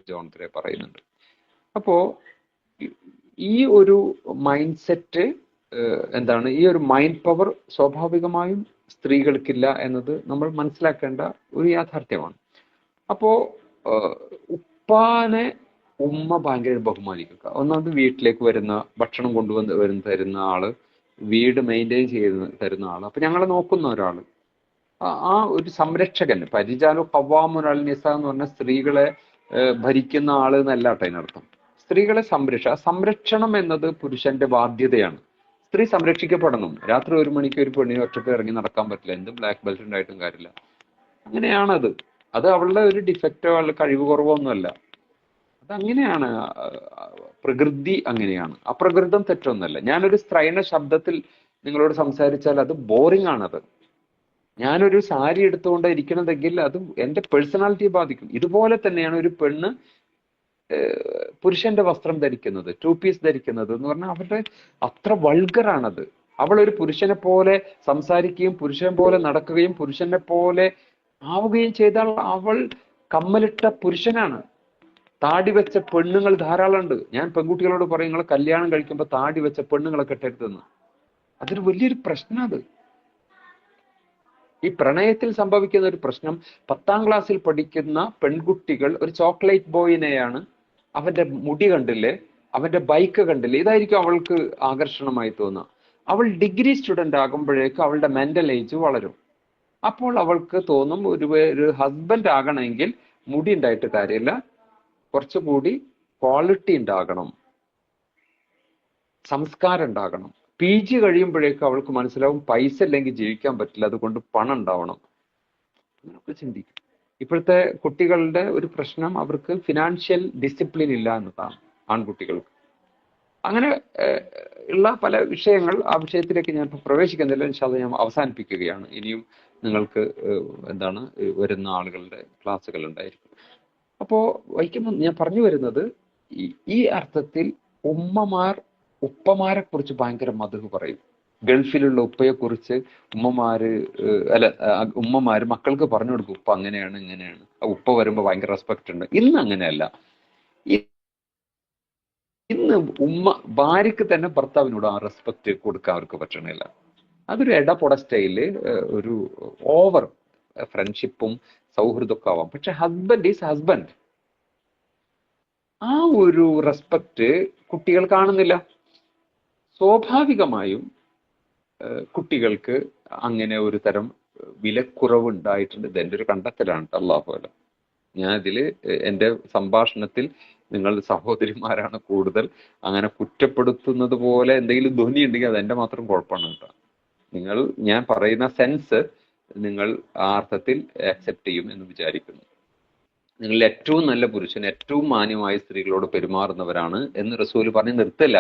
ജോൺ ഗ്രേ പറയുന്നുണ്ട്. അപ്പോ ഈ ഒരു മൈൻഡ് സെറ്റ് എന്താണ്, ഈ ഒരു മൈൻഡ് പവർ സ്വാഭാവികമായും സ്ത്രീകൾക്കില്ല എന്നത് നമ്മൾ മനസ്സിലാക്കേണ്ട ഒരു യാഥാർത്ഥ്യമാണ്. അപ്പോ ഉപ്പാനെ ഉമ്മ ഭയങ്കര ബഹുമാനിക്കുക. ഒന്നാമത് വീട്ടിലേക്ക് വരുന്ന ഭക്ഷണം തരുന്ന ആള്, വീട് മെയിൻറ്റെയിൻ ചെയ്ത് തരുന്ന ആള്, അപ്പൊ ഞങ്ങളെ നോക്കുന്ന ഒരാള്, ആ ഒരു സംരക്ഷകൻ. പരിജാലു ഖവ്വാമുൻ അൽ നിസ എന്ന് പറഞ്ഞ സ്ത്രീകളെ ഭരിക്കുന്ന ആള് എന്നല്ല കേട്ടോ അതിനർത്ഥം. സ്ത്രീകളെ സംരക്ഷണം എന്നത് പുരുഷന്റെ ബാധ്യതയാണ്. സ്ത്രീ സംരക്ഷിക്കപ്പെടണം. രാത്രി 1 മണിക്ക് ഒരു പെണ്ണിന് ഒറ്റയ്ക്ക് ഇറങ്ങി നടക്കാൻ പറ്റില്ല, എന്ത് ബ്ലാക്ക് ബെൽറ്റ് ഉണ്ടായിട്ടും കാര്യമില്ല. അങ്ങനെയാണത്. അത് അവളുടെ ഒരു ഡിഫക്റ്റോ അവളുടെ കഴിവ് കുറവോ ഒന്നുമല്ല. അതങ്ങനെയാണ്, പ്രകൃതി അങ്ങനെയാണ്. അപ്രകൃതം തെറ്റൊന്നല്ല. ഞാനൊരു സ്ത്രൈണ ശബ്ദത്തിൽ നിങ്ങളോട് സംസാരിച്ചാൽ അത് ബോറിംഗ് ആണത്. ഞാനൊരു സാരി എടുത്തുകൊണ്ട് ഇരിക്കണതെങ്കിൽ അത് എൻ്റെ പേഴ്സണാലിറ്റിയെ ബാധിക്കും. ഇതുപോലെ തന്നെയാണ് ഒരു പെണ്ണ് പുരുഷന്റെ വസ്ത്രം ധരിക്കുന്നത്, 2 പീസ് ധരിക്കുന്നത് എന്ന് പറഞ്ഞാൽ അവരുടെ അത്ര വൾഗറാണത്. അവൾ ഒരു പുരുഷനെ പോലെ സംസാരിക്കുകയും പുരുഷൻ പോലെ നടക്കുകയും പുരുഷനെ പോലെ ആവുകയും ചെയ്താൽ അവൾ കമ്മലിട്ട പുരുഷനാണ്. താടി വെച്ച പെണ്ണുങ്ങൾ ധാരാളം ഉണ്ട്. ഞാൻ പെൺകുട്ടികളോട് പറയും, നിങ്ങൾ കല്യാണം കഴിക്കുമ്പോൾ താടി വെച്ച പെണ്ണുങ്ങളെ കെട്ടരുതെന്ന്. അതൊരു വലിയൊരു പ്രശ്നം. അത് ഈ പ്രണയത്തിൽ സംഭവിക്കുന്ന ഒരു പ്രശ്നം, 10ാം ക്ലാസ്സിൽ പഠിക്കുന്ന പെൺകുട്ടികൾ ഒരു ചോക്ലേറ്റ് ബോയിനെയാണ്, അവന്റെ മുടി കണ്ടില്ലേ, അവന്റെ ബൈക്ക് കണ്ടില്ലേ, ഇതായിരിക്കും അവൾക്ക് ആകർഷണമായി തോന്നുക. അവൾ ഡിഗ്രി സ്റ്റുഡന്റ് ആകുമ്പോഴേക്കും അവളുടെ മെന്റൽ ഏജ് വളരും. അപ്പോൾ അവൾക്ക് തോന്നും ഒരു ഹസ്ബൻഡ് ആകണമെങ്കിൽ മുടി ഉണ്ടായിട്ട് കാര്യമില്ല, കുറച്ചുകൂടി ക്വാളിറ്റി ഉണ്ടാകണം, സംസ്കാരം ഉണ്ടാകണം. PG കഴിയുമ്പോഴേക്കും അവൾക്ക് മനസ്സിലാവും പൈസ ഇല്ലെങ്കിൽ ജീവിക്കാൻ പറ്റില്ല, അതുകൊണ്ട് പണം ഉണ്ടാവണം. അങ്ങനെയൊക്കെ ചിന്തിക്കും. ഇപ്പോഴത്തെ കുട്ടികളുടെ ഒരു പ്രശ്നം, അവർക്ക് ഫിനാൻഷ്യൽ ഡിസിപ്ലിൻ ഇല്ല എന്നതാണ്. ആൺകുട്ടികൾക്ക് അങ്ങനെ ഉള്ള പല വിഷയങ്ങൾ, ആ വിഷയത്തിലേക്ക് ഞാൻ ഇപ്പോൾ പ്രവേശിക്കുന്നില്ല. ഇൻഷാ അല്ലാഹ് ഞാൻ അവസാനിപ്പിക്കുകയാണ്. ഇനിയും നിങ്ങൾക്ക് വരുന്ന ആളുകളുടെ ക്ലാസ്സുകൾ ഉണ്ടായിരിക്കും. അപ്പോ വൈക്കം ഞാൻ പറഞ്ഞു വരുന്നത്, ഈ അർത്ഥത്തിൽ ഉമ്മമാർ ഉപ്പമാരെ കുറിച്ച് ഭയങ്കര മധു പറയും. ഗൾഫിലുള്ള ഉപ്പയെ കുറിച്ച് ഉമ്മമാര് മക്കൾക്ക് പറഞ്ഞു കൊടുക്കും, ഉപ്പ അങ്ങനെയാണ് ഇങ്ങനെയാണ്, ഉപ്പ വരുമ്പോ ഭയങ്കര റെസ്പെക്ട് ഉണ്ട്. ഇന്ന് അങ്ങനെയല്ല. ഇന്ന് ഭാര്യക്ക് തന്നെ ഭർത്താവിനോട് ആ റെസ്പെക്ട് കൊടുക്കാൻ അവർക്ക് പറ്റണില്ല. അതൊരു എടപൊട സ്റ്റൈല്, ഒരു ഓവർ ഫ്രണ്ട്ഷിപ്പും സൗഹൃദമൊക്കെ ആവാം. പക്ഷെ ഹസ്ബൻഡ് ഈസ് ഹസ്ബൻഡ്. ആ ഒരു റെസ്പെക്ട് കുട്ടികൾ കാണുന്നില്ല. സ്വാഭാവികമായും കുട്ടികൾക്ക് അങ്ങനെ ഒരു തരം വിലക്കുറവ് ഉണ്ടായിട്ടുണ്ട്. ഇതെന്റെ ഒരു കണ്ടെത്തലാണ്. അല്ലാഹു അലം. ഞാൻ ഇതില് എൻ്റെ സംഭാഷണത്തിൽ നിങ്ങൾ സഹോദരിമാരാണ് കൂടുതൽ, അങ്ങനെ കുറ്റപ്പെടുത്തുന്നത് പോലെ എന്തെങ്കിലും ധ്വനി ഉണ്ടെങ്കിൽ അത് എൻ്റെ മാത്രം കുഴപ്പമാണ് കേട്ടോ. ഞാൻ പറയുന്ന സെൻസ് നിങ്ങൾ ആ അർത്ഥത്തിൽ ആക്സെപ്റ്റ് ചെയ്യും എന്ന് വിചാരിക്കുന്നു. നിങ്ങൾ ഏറ്റവും നല്ല പുരുഷൻ ഏറ്റവും മാന്യമായ സ്ത്രീകളോട് പെരുമാറുന്നവരാണ് എന്ന് റസൂല് പറഞ്ഞ് നിർത്തില്ല.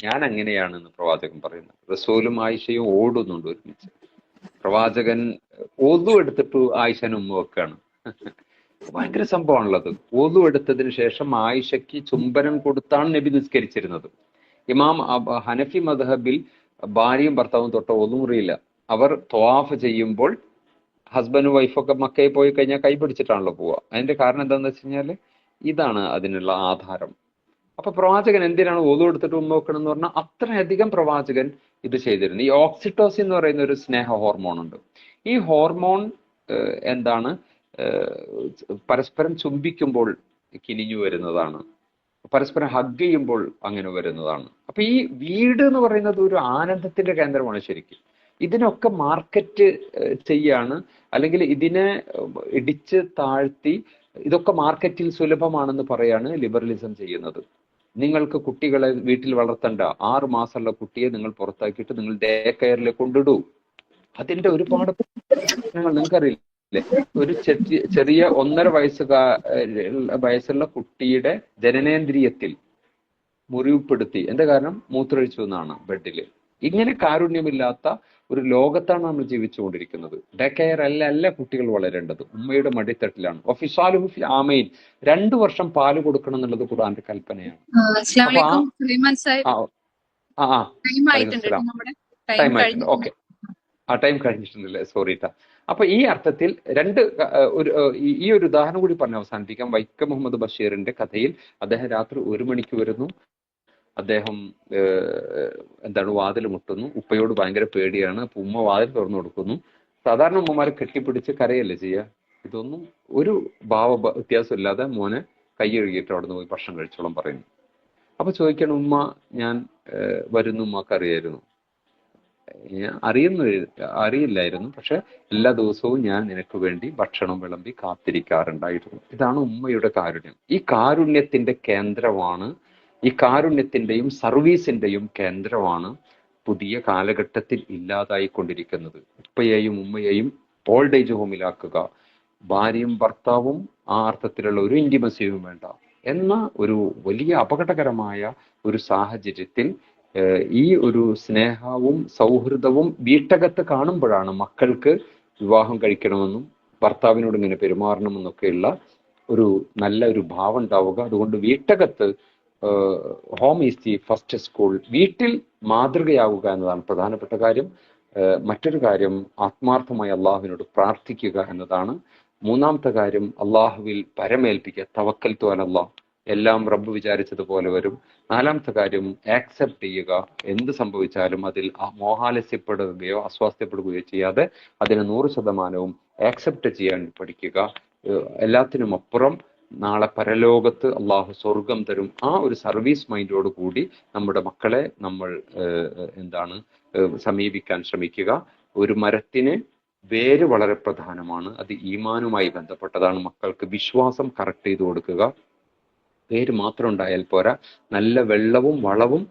ഞാൻ അങ്ങനെയാണെന്ന് പ്രവാചകൻ പറയുന്നത്. റസൂലും ആയിഷയും ഓടുന്നുണ്ട് ഒരുമിച്ച്. പ്രവാചകൻ ഒതു എടുത്തിട്ട് ആയിഷന് ഉമ്മ വെക്കാണ്. ഭയങ്കര സംഭവമാണുള്ളത്. ഒതു എടുത്തതിന് ശേഷം ആയിഷയ്ക്ക് ചുംബനം കൊടുത്താണ് നബി നിസ്കരിച്ചിരുന്നത്. ഇമാം ഹനഫി മദ്ഹബിൽ ഭാര്യയും ഭർത്താവും തൊട്ട ഒതുമുറിയില്ല. അവർ ത്വാഫ് ചെയ്യുമ്പോൾ ഹസ്ബൻഡ് വൈഫൊക്കെ മക്കയിൽ പോയി കഴിഞ്ഞാൽ കൈ പിടിച്ചിട്ടാണല്ലോ പോവുക. അതിന്റെ കാരണം എന്താണെന്ന് വെച്ച് കഴിഞ്ഞാൽ ഇതാണ് അതിനുള്ള ആധാരം. അപ്പൊ പ്രവാചകൻ എന്തിനാണ് ഒതു എടുത്തിട്ട് ഉമ്മ വെക്കണം എന്ന് പറഞ്ഞാൽ അത്രയധികം പ്രവാചകൻ ഇത് ചെയ്തിരുന്നു. ഈ ഓക്സിറ്റോസിൻ എന്ന് പറയുന്ന ഒരു സ്നേഹ ഹോർമോൺ ഉണ്ട്. ഈ ഹോർമോൺ പരസ്പരം ചുംബിക്കുമ്പോൾ കിനിഞ്ഞു വരുന്നതാണ്, പരസ്പരം ഹഗ് ചെയ്യുമ്പോൾ അങ്ങനെ വരുന്നതാണ്. അപ്പൊ ഈ വീട് എന്ന് പറയുന്നത് ഒരു ആനന്ദത്തിന്റെ കേന്ദ്രമാണ് ശരിക്കും. ഇതിനൊക്കെ മാർക്കറ്റ് ചെയ്യാണ്, അല്ലെങ്കിൽ ഇതിനെ ഇടിച്ച് താഴ്ത്തി ഇതൊക്കെ മാർക്കറ്റിൽ സുലഭമാണെന്ന് പറയാണ് ലിബറലിസം ചെയ്യുന്നത്. നിങ്ങൾക്ക് കുട്ടികളെ വീട്ടിൽ വളർത്തണ്ട, 6 മാസമുള്ള കുട്ടിയെ നിങ്ങൾ പുറത്താക്കിയിട്ട് നിങ്ങൾ ഡേ കെയറിൽ കൊണ്ടിടൂ. അതിന്റെ ഒരുപാട് നിങ്ങൾക്കറിയില്ലേ? ഒരു ചെറിയ 1.5 വയസ്സുള്ള കുട്ടിയുടെ ജനനേന്ദ്രിയത്തിൽ മുറിവുപ്പെടുത്തി. എന്താ കാരണം? മൂത്രമൊഴിച്ചു എന്നാണ് ബെഡില്. ഇങ്ങനെ കാരുണ്യമില്ലാത്ത ഒരു ലോകത്താണ് നമ്മൾ ജീവിച്ചുകൊണ്ടിരിക്കുന്നത്. ഡേ കെയർ അല്ല കുട്ടികൾ വളരേണ്ടത്, ഉമ്മയുടെ മടിത്തട്ടിലാണ്. ഒഫിസാലുഹു ഫി ആമൈൻ, 2 വർഷം പാല് കൊടുക്കണം എന്നുള്ളത് ഖുർആന്റെ കൽപ്പനയാണ്. ടൈം ആയിട്ടുണ്ട്. ഓക്കെ, ആ ടൈം കഴിഞ്ഞിട്ടുണ്ടല്ലേ, സോറി ട്ടാ. അപ്പൊ ഈ അർത്ഥത്തിൽ ഈ ഒരു ഉദാഹരണം കൂടി പറഞ്ഞ് അവസാനിപ്പിക്കാം. വൈക്കം മുഹമ്മദ് ബഷീറിന്റെ കഥയിൽ അദ്ദേഹം രാത്രി 1 മണിക്ക് വരുന്നു. അദ്ദേഹം വാതിൽ മുട്ടുന്നു. ഉപ്പയോട് ഭയങ്കര പേടിയാണ്. അപ്പൊ ഉമ്മ വാതിൽ തുറന്നു കൊടുക്കുന്നു. സാധാരണ ഉമ്മമാരെ കെട്ടിപ്പിടിച്ച് കരയല്ലേ ചെയ്യുക. ഇതൊന്നും ഒരു വ്യത്യാസം ഇല്ലാതെ മോനെ കൈ കഴുകിയിട്ട് അവിടെ നിന്ന് പോയി ഭക്ഷണം കഴിച്ചോളം പറയുന്നു. അപ്പൊ ചോദിക്കണം, ഉമ്മ ഞാൻ വരുന്നു, ഉമ്മക്ക് അറിയായിരുന്നു? അറിയില്ലായിരുന്നു, പക്ഷെ എല്ലാ ദിവസവും ഞാൻ നിനക്ക് വേണ്ടി ഭക്ഷണം വിളമ്പി കാത്തിരിക്കാറുണ്ടായിരുന്നു. ഇതാണ് ഉമ്മയുടെ കാരുണ്യം. ഈ കാരുണ്യത്തിന്റെ കേന്ദ്രമാണ്, ഈ കാരുണ്യത്തിന്റെയും സർവീസിന്റെയും കേന്ദ്രമാണ് പുതിയ കാലഘട്ടത്തിൽ ഇല്ലാതായിക്കൊണ്ടിരിക്കുന്നത്. ഉപ്പയെയും ഉമ്മയെയും ഓൾഡ് ഏജ് ഹോമിലാക്കുക, ഭാര്യയും ഭർത്താവും ആ അർത്ഥത്തിലുള്ള ഒരു ഇന്റിമസിയും വേണ്ട എന്ന ഒരു വലിയ അപകടകരമായ ഒരു സാഹചര്യത്തിൽ ഈ ഒരു സ്നേഹവും സൗഹൃദവും വീട്ടകത്ത് കാണുമ്പോഴാണ് മക്കൾക്ക് വിവാഹം കഴിക്കണമെന്നും ഭർത്താവിനോട് ഇങ്ങനെ പെരുമാറണമെന്നൊക്കെയുള്ള ഒരു നല്ല ഒരു ഭാവം ഉണ്ടാവുക. അതുകൊണ്ട് വീട്ടകത്ത് home is the first school. വീട്ടിൽ മാതൃകയാവുക എന്നതാണ് പ്രധാനപ്പെട്ട കാര്യം. മറ്റൊരു കാര്യം ആത്മാർത്ഥമായി അള്ളാഹുവിനോട് പ്രാർത്ഥിക്കുക എന്നതാണ്. മൂന്നാമത്തെ കാര്യം അള്ളാഹുവിൽ പരമേൽപ്പിക്കുക, തവക്കൽതു അലല്ലാഹ്, എല്ലാം റബ്ബ് വിചാരിച്ചതുപോലെ വരും. 4മത്തെ കാര്യം ആക്സെപ്റ്റ് ചെയ്യുക, എന്ത് സംഭവിച്ചാലും അതിൽ മോഹാലസ്യപ്പെടുകയോ അസ്വാസ്ഥ്യപ്പെടുകയോ ചെയ്യാതെ അതിനെ 100% ആക്സെപ്റ്റ് ചെയ്യാൻ പഠിക്കുക. എല്ലാത്തിനും അപ്പുറം നാളെ പരലോകത്ത് അള്ളാഹു സ്വർഗം തരും. ആ ഒരു സർവീസ് മൈൻഡോട് കൂടി നമ്മുടെ മക്കളെ നമ്മൾ സമീപിക്കാൻ ശ്രമിക്കുക. ഒരു മരത്തിന് വേര് വളരെ പ്രധാനമാണ്. അത് ഈമാനുമായി ബന്ധപ്പെട്ടതാണ്. മക്കൾക്ക് വിശ്വാസം കറക്റ്റ് ചെയ്ത് കൊടുക്കുക. വേര് മാത്രം ഉണ്ടായാൽ പോരാ, നല്ല വെള്ളവും വളവും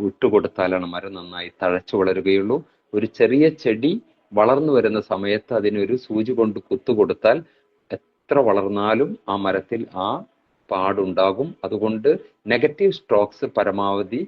ഇട്ടുകൊടുത്താലാണ് മരം നന്നായി തഴച്ചു വളരുകയുള്ളൂ. ഒരു ചെറിയ ചെടി വളർന്നു വരുന്ന സമയത്ത് അതിനൊരു സൂചി കൊണ്ട് കുത്തുകൊടുത്താൽ എത്ര വളർന്നാലും ആ മരത്തിൽ ആ പാടുണ്ടാകും. അതുകൊണ്ട് നെഗറ്റീവ് സ്ട്രോക്സ് പരമാവധി,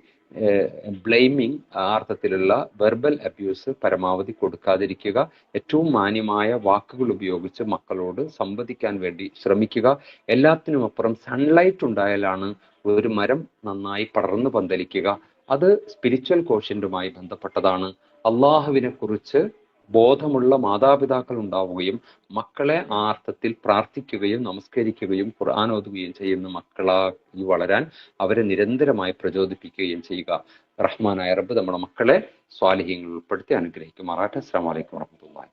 ബ്ലെയിമിങ്, ആ അർത്ഥത്തിലുള്ള വെർബൽ അബ്യൂസ് പരമാവധി കൊടുക്കാതിരിക്കുക. ഏറ്റവും മാന്യമായ വാക്കുകൾ ഉപയോഗിച്ച് മക്കളോട് സംവദിക്കാൻ വേണ്ടി ശ്രമിക്കുക. എല്ലാത്തിനുമപ്പുറം സൺലൈറ്റ് ഉണ്ടായാലാണ് ഒരു മരം നന്നായി പടർന്നു പന്തലിക്കുക. അത് സ്പിരിച്വൽ കോഷ്യന്റുമായി ബന്ധപ്പെട്ടതാണ്. അള്ളാഹുവിനെ കുറിച്ച് ബോധമുള്ള മാതാപിതാക്കൾ ഉണ്ടാവുകയും മക്കളെ ആ അർത്ഥത്തിൽ പ്രാർത്ഥിക്കുകയും നമസ്കരിക്കുകയും ഖുർആൻ ഓതുകയും ചെയ്യുന്ന മക്കളായി വളരാൻ അവരെ നിരന്തരമായി പ്രചോദിപ്പിക്കുകയും ചെയ്യുക. റഹ്മാനായ റബ്ബ് നമ്മുടെ മക്കളെ സ്വാലിഹ്യങ്ങളിൽ ഉൾപ്പെടുത്തി അനുഗ്രഹിക്കുമാറാട്ടെ. അസ്സലാമു അലൈക്കും വറഹ്മത്തുള്ളാഹി.